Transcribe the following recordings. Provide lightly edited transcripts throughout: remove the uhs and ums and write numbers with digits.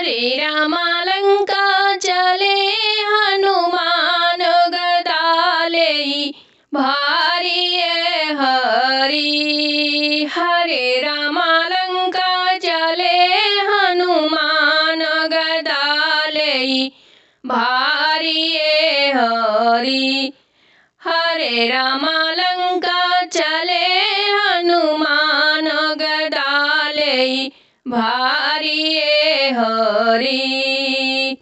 हरे राम लंका चले हनुमान गदा लेई भारी हरि। हरे राम लंका चले हनुमान गदा लेई भारी हरि। हरे राम लंका चले हनुमान गदा लेई भारी हरि।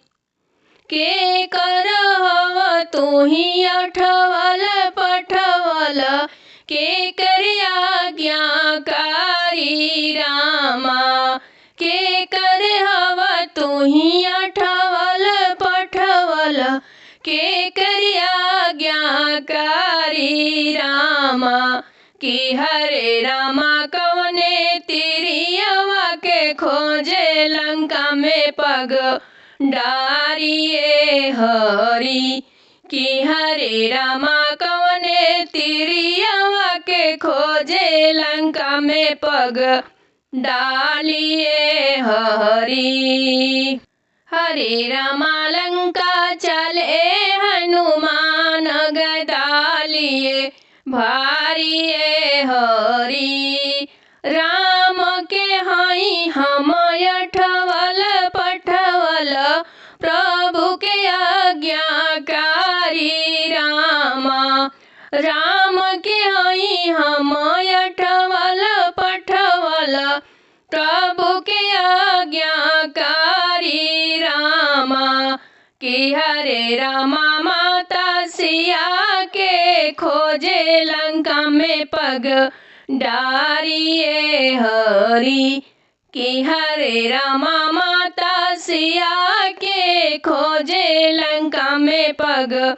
के करहव तुही अठवल पठवल के कर आज्ञाकारी रामा। के करहव तुही अठवल पठवल के कर आज्ञाकारी रामा। कि हरे रामा कवने तिरियवा के खोजे लंका में पग डारिए हरि। कि हरे रामा कवने तिरियवा के खोजे लंका में पग डालिए हरि। हरे रामा लंका चले हनुमान गदा लिए भारी हरि। राम के हई हम अठवल पठवल प्रभु के आज्ञाकारी रामा। राम के हई हम अठवल पठवल प्रभु के आज्ञाकारी रामा। कि हरे रामा माता सिया के खोजे लंका में पग डारिए हरि। कि हरे रामा माता सिया के खोजे लंका में पग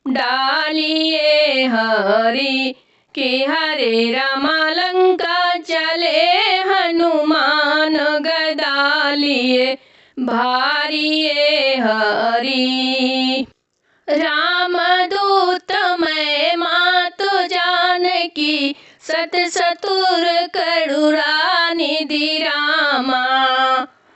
डालिए हरि। कि हरे रामा लंका चले हनुमान गदा लिए भारी हरि। राम दूत मैं मातु जानकी सत सतुर करुणा निधि रामा।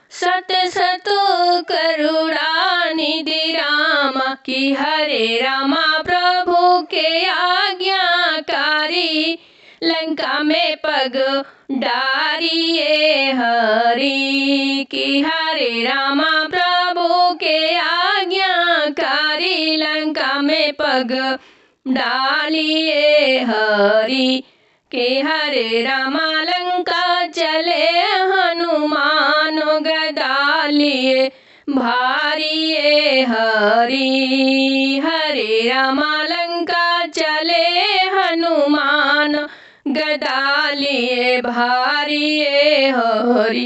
सत सतुर करुणा निधि रामा। कि हरे रामा प्रभु के आज्ञाकारी लंका में पग डारिए हरि। कि हरे रामा प्रभु के आज्ञाकारी लंका में पग डालिए हरि। कि हरे रामा लंका चले हनुमान गदा लिए भारी हरि। हरे रामा लंका चले हनुमान गदा लिए भारी हरि।